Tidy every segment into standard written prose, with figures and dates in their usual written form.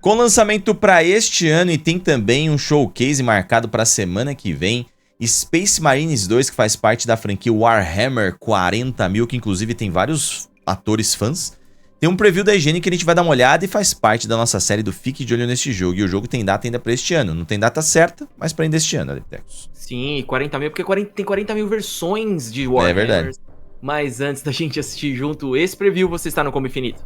Com lançamento para este ano e tem também um showcase marcado para a semana que vem, Space Marines 2, que faz parte da franquia Warhammer 40.000, que inclusive tem vários atores fãs. Tem um preview da IGN que a gente vai dar uma olhada e faz parte da nossa série do Fique de Olho neste jogo. E o jogo tem data ainda para este ano. Não tem data certa, mas para ainda este ano, Alepitecus. Sim, 40.000, porque tem 40.000 versões de Warhammer. É verdade. Mas antes da gente assistir junto esse preview, você está no Combo Infinito.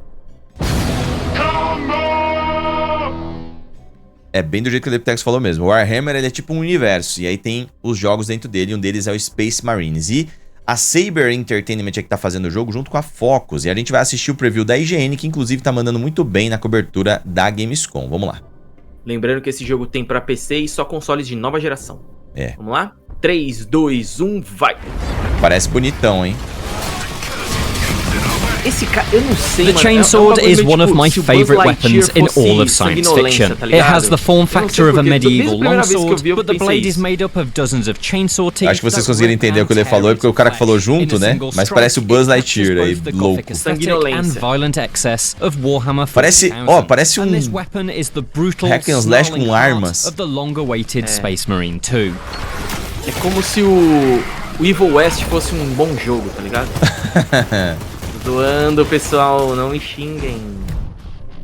É bem do jeito que o Alepitecus falou mesmo. O Warhammer ele é tipo um universo. E aí tem os jogos dentro dele. E um deles é o Space Marines. E a Saber Entertainment é que tá fazendo o jogo junto com a Focus. E a gente vai assistir o preview da IGN, que inclusive tá mandando muito bem na cobertura da Gamescom. Vamos lá. Lembrando que esse jogo tem pra PC e só consoles de nova geração. É. Vamos lá? 3, 2, 1, vai! Parece bonitão, hein? Esse cara, eu não sei, The chainsword is one of my favorite weapons in all of science fiction. It has the form factor of a medieval longsword, but the blade is made up of dozens of chainsaw teeth. Acho que vocês conseguiram entender o que ele falou, é porque o cara que falou junto, né? Mas parece o Buzz Lightyear aí, louco. Parece, ó, parece um hack and slash com armas. É como se o Evil West fosse um bom jogo, tá ligado? Zoando, pessoal, não me xinguem.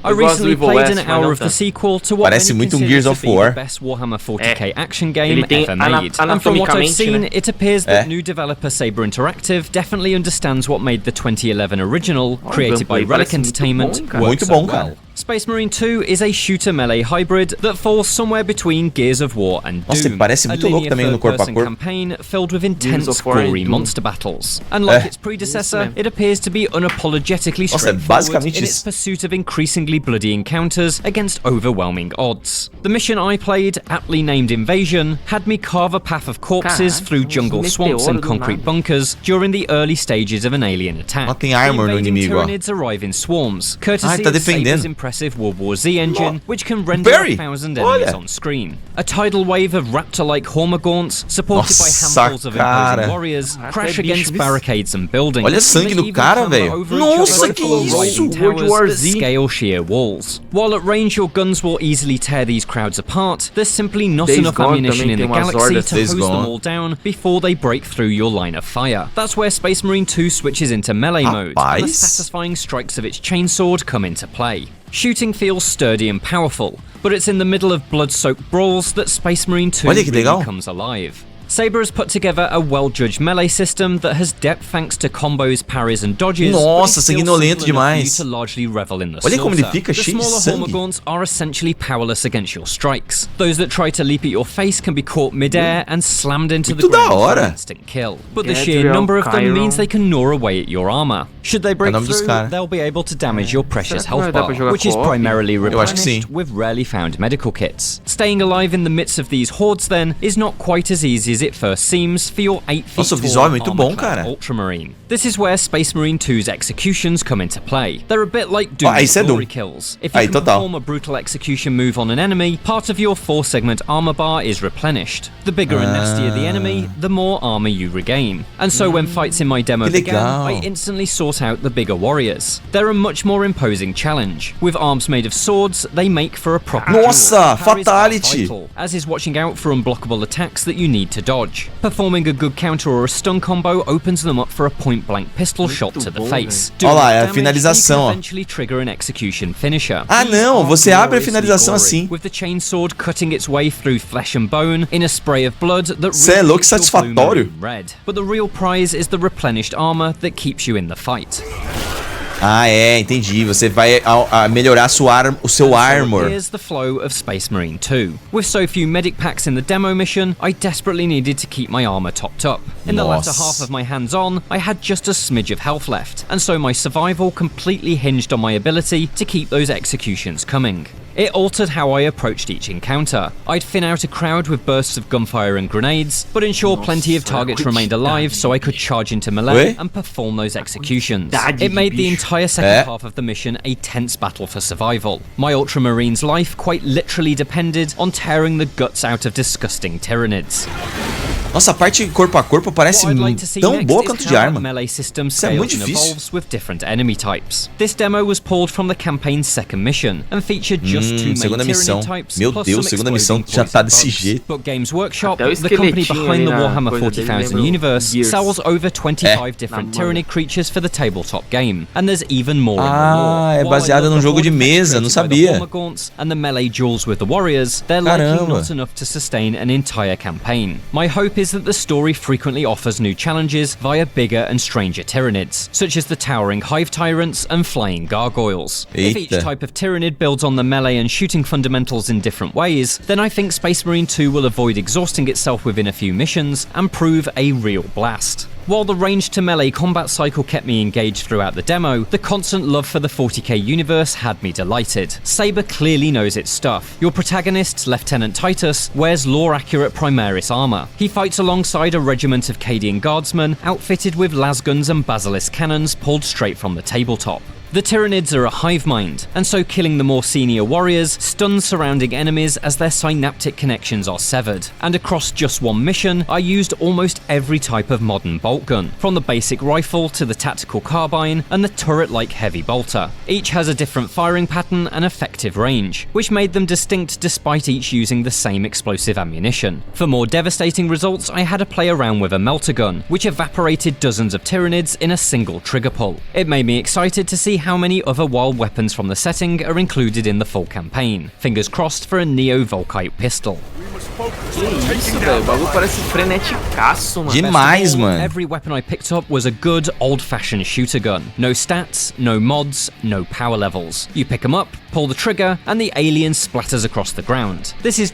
I recently played an hour of the sequel to what Parece muito um Gears of War. The best Warhammer 40k action game ever made. And from what I've seen, it appears that new developer Saber Interactive definitely understands what made the 2011 original, created by Relic Entertainment, work so well. Space Marine 2 is a shooter melee hybrid that falls somewhere between Gears of War and Doom. Nossa, ele parece muito louco também no corpo a corpo. Campaign filled with intense, gory monster battles. And like its predecessor, it appears to be unapologetically straightforward in its pursuit of increasingly bloody encounters against overwhelming odds. The mission I played, aptly named Invasion, had me carve a path of corpses through jungle swamps and concrete bunkers during the early stages of an alien attack. Ó, tem armor no inimigo, ó. Tyranids arrive in swarms, courtesy tá of Saber's defendendo. impressive World War Z engine, which can render 1,000 enemies on screen. A tidal wave of raptor-like hormagaunts, supported by handfuls of imposing warriors, crash against barricades and buildings. Olha o sangue do cara, velho. Nossa, que isso! World War Z. Scale sheer walls. While at range, your guns will easily tear these crowds apart. There's simply not enough ammunition in the galaxy to hose them all down before they break through your line of fire. That's where Space Marine 2 switches into melee mode, and the satisfying strikes of its chainsword come into play. Shooting feels sturdy and powerful, but it's in the middle of blood-soaked brawls that Space Marine 2 really comes alive. Saber has put together a well-judged melee system that has depth thanks to combos, parries and dodges. Nossa, sanguinolento demais. To largely revel in the Olha como ele fica cheio de sangue. The smaller hormagaunts are essentially powerless against your strikes. Those that try to leap at your face can be caught mid-air and slammed into the ground for an instant kill. But the sheer number of them means they can gnaw away at your armor. Should they break through, they'll be able to damage your precious health bar, which is primarily replenished with rarely found medical kits. Staying alive in the midst of these hordes, then, is not quite as easy as it first seems for your 8 feet tall armor-clad Ultramarine. This is where Space Marine 2's executions come into play. They're a bit like Doom's glory kills. If you can perform a brutal execution move on an enemy, part of your 4-segment armor bar is replenished. The bigger and nastier the enemy, the more armor you regain. And so when fights in my demo began, I instantly sought out the bigger warriors. They're a much more imposing challenge. With arms made of swords, they make for a proper Nossa, fatality! As is watching out for unblockable attacks that you need to dodge. Performing a good counter or a stun combo opens them up for a point-blank pistol shot to the face. Olha lá, é a finalização, ó. Eventually trigger an execution finisher. Ah não, você abre a finalização assim. With the chainsword cutting its way through flesh and bone in a spray of blood that Cê é louco, satisfatório. Red. But the real prize is the replenished armor that keeps you in the fight. Ah, é, entendi. Você vai melhorar o seu armor. Here's the flow of Space Marine 2. With so few medic packs in the demo mission, I desperately needed to keep my armor topped up. In the latter half of my hands-on, I had just a smidge of health left, and so my survival completely hinged on my ability to keep those executions coming. It altered how I approached each encounter. I'd thin out a crowd with bursts of gunfire and grenades, but ensure plenty of targets remained alive so I could charge into melee and perform those executions. It made the entire second half of the mission a tense battle for survival. My Ultramarine's life quite literally depended on tearing the guts out of disgusting Tyranids. Nossa, a parte corpo a corpo parece tão boa quanto de arma. Isso é muito difícil. This demo was pulled from the campaign's second mission and featured just 2 main segunda missão. types. Meu Deus, segunda missão já tá desse jeito. But Games Workshop, the company behind the Warhammer 40,000 universe, sells over 25 different Tyranid creatures for the tabletop game, and there's even more in the lore. É baseado num jogo de mesa, não sabia. And the melee duels with the warriors, they're likely not enough to sustain an entire campaign. My hope is that the story frequently offers new challenges via bigger and stranger Tyranids, such as the towering hive tyrants and flying gargoyles. If each type of Tyranid builds on the melee and shooting fundamentals in different ways, then I think Space Marine 2 will avoid exhausting itself within a few missions and prove a real blast. While the range to melee combat cycle kept me engaged throughout the demo, the constant love for the 40k universe had me delighted. Saber clearly knows its stuff. Your protagonist, Lieutenant Titus, wears lore-accurate Primaris armor. He fights alongside a regiment of Cadian guardsmen outfitted with lasguns and basilisk cannons pulled straight from the tabletop. The Tyranids are a hive mind, and so killing the more senior warriors stuns surrounding enemies as their synaptic connections are severed. And across just one mission, I used almost every type of modern bolt gun, from the basic rifle to the tactical carbine and the turret-like heavy bolter. Each has a different firing pattern and effective range, which made them distinct despite each using the same explosive ammunition. For more devastating results, I had to play around with a melter gun, which evaporated dozens of Tyranids in a single trigger pull. It made me excited to see how many other wild weapons from the setting are included in the full campaign. Fingers crossed for a Neo-Volkite pistol. Que isso, velho? O bagulho parece freneticaço, mano. Demais, mano. Every weapon I picked up was a good, old-fashioned shooter gun. No stats, no mods, no power levels. You pick them up, pull the trigger, and the alien splatters across the ground. This is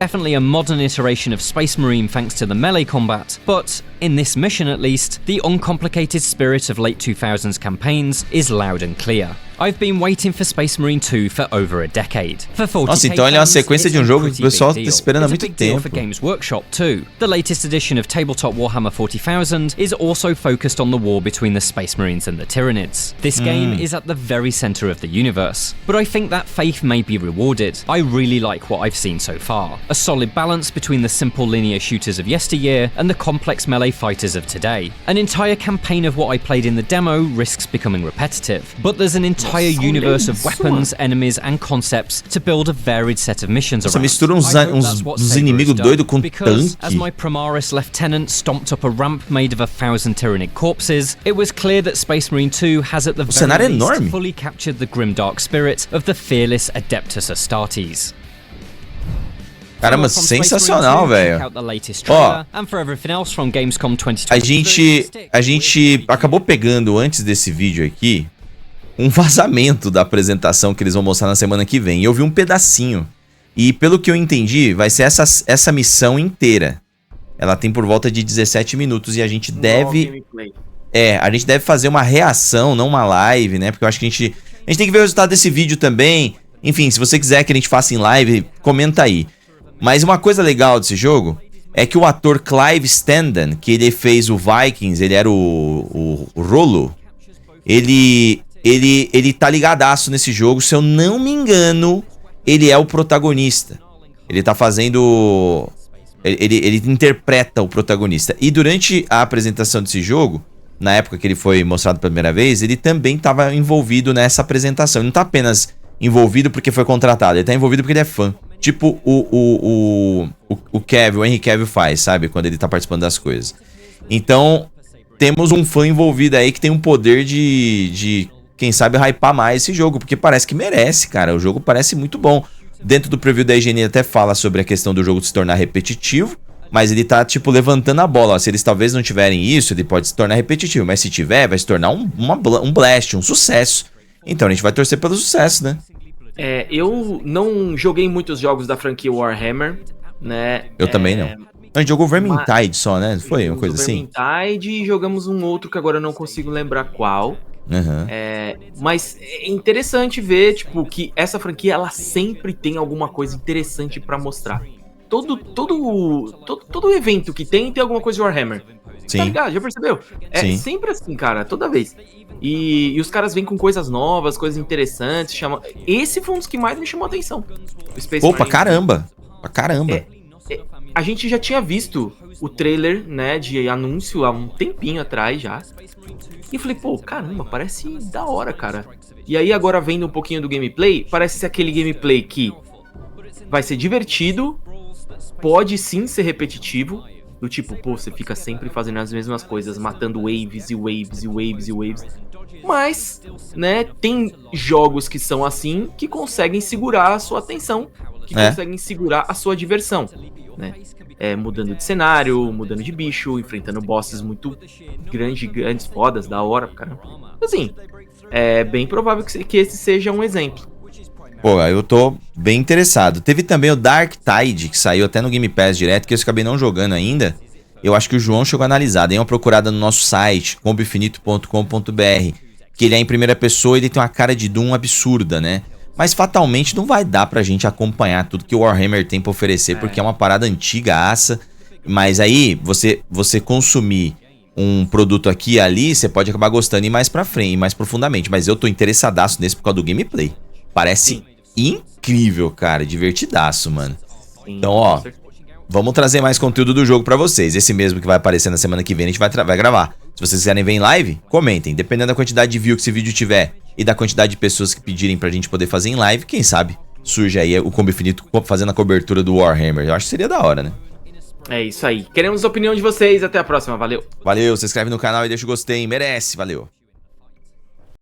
definitely a modern iteration of Space Marine thanks to the melee combat, but in this mission at least, the uncomplicated spirit of late 2000s campaigns is loud and clear. I've been waiting for Space Marine 2 for over a decade. For 40K Nossa, então ele é uma sequência de um jogo que o pessoal tá esperando há muito tempo. For Games Workshop too. The latest edition of tabletop Warhammer 40,000 is also focused on the war between the Space Marines and the Tyranids. This game is at the very center of the universe, but I think that faith may be rewarded. I really like what I've seen so far. A solid balance between the simple linear shooters of yesteryear and the complex melee fighters of today. An entire campaign of what I played in the demo risks becoming repetitive, but there's an entire universe of weapons, enemies, and concepts to build a varied set of missions around. Mistura uns inimigos doidos com because, tanque. as my Primaris lieutenant stomped up a ramp made of 1,000 Tyranid corpses, it was clear that Space Marine 2 has at the very least fully captured the grimdark spirit of the fearless Adeptus Astartes. Caramba, sensacional, velho. Ó, a gente acabou pegando antes desse vídeo aqui um vazamento da apresentação que eles vão mostrar na semana que vem. E eu vi um pedacinho. E pelo que eu entendi, vai ser essa missão inteira. Ela tem por volta de 17 minutos e a gente deve... a gente deve fazer uma reação, não uma live, né? Porque eu acho que a gente tem que ver o resultado desse vídeo também. Enfim, se você quiser que a gente faça em live, comenta aí. Mas uma coisa legal desse jogo é que o ator Clive Standen, que ele fez o Vikings, ele era o Rolo, ele tá ligadaço nesse jogo. Se eu não me engano, ele é o protagonista. Ele tá fazendo... Ele interpreta o protagonista. E durante a apresentação desse jogo, na época que ele foi mostrado pela primeira vez, ele também estava envolvido nessa apresentação. Ele não tá apenas envolvido porque foi contratado, ele tá envolvido porque ele é fã. Tipo o Henry Cavill faz, sabe? Quando ele tá participando das coisas. Então, temos um fã envolvido aí que tem um poder de quem sabe, hypar mais esse jogo, porque parece que merece, cara. O jogo parece muito bom. Dentro do preview da IGN até fala sobre a questão do jogo se tornar repetitivo, mas ele tá, tipo, levantando a bola. Ó, se eles talvez não tiverem isso, ele pode se tornar repetitivo, mas se tiver, vai se tornar um blast, um sucesso. Então a gente vai torcer pelo sucesso, né? Eu não joguei muitos jogos da franquia Warhammer, né? Eu também não. A gente jogou Vermintide só, né? Foi uma coisa assim? Vermintide e jogamos um outro que agora eu não consigo lembrar qual. Uhum. Mas é interessante ver, tipo, que essa franquia, ela sempre tem alguma coisa interessante pra mostrar. Todo evento que tem alguma coisa de Warhammer. Sim. Tá ligado? Já percebeu? Sim. Sempre assim, cara, toda vez. E os caras vêm com coisas novas, coisas interessantes. Esse foi um dos que mais me chamou a atenção. Pô, pra caramba. Pra caramba. a gente já tinha visto o trailer, né, de anúncio há um tempinho atrás já. E eu falei, pô, caramba, parece da hora, cara. E aí agora vendo um pouquinho do gameplay, parece ser aquele gameplay que vai ser divertido, pode sim ser repetitivo, do tipo, pô, você fica sempre fazendo as mesmas coisas, matando waves e waves e waves e waves. Mas, né, tem jogos que são assim, que conseguem segurar a sua atenção, que conseguem segurar a sua diversão, né? Mudando de cenário, mudando de bicho, enfrentando bosses muito grandes, fodas, da hora, caramba. Assim, é bem provável que esse seja um exemplo. Pô, eu tô bem interessado. Teve também o Dark Tide, que saiu até no Game Pass direto, que eu acabei não jogando ainda. Eu acho que o João chegou a analisar. Dei uma procurada no nosso site, comboinfinito.com.br, que ele é em primeira pessoa e ele tem uma cara de Doom absurda, né? Mas fatalmente não vai dar pra gente acompanhar tudo que o Warhammer tem pra oferecer, porque é uma parada antiga-aça. Mas aí, você consumir um produto aqui e ali, você pode acabar gostando e ir mais pra frente, mais profundamente. Mas eu tô interessadaço nesse por causa do gameplay. Parece incrível, cara. Divertidaço, mano. Sim, então, ó, vamos trazer mais conteúdo do jogo pra vocês. Esse mesmo que vai aparecer na semana que vem, a gente vai gravar. Se vocês quiserem ver em live, comentem. Dependendo da quantidade de view que esse vídeo tiver e da quantidade de pessoas que pedirem pra gente poder fazer em live, quem sabe surge aí o Combo Infinito fazendo a cobertura do Warhammer. Eu acho que seria da hora, né? É isso aí. Queremos a opinião de vocês. Até a próxima. Valeu. Valeu, se inscreve no canal e deixa o gostei. Merece. Valeu.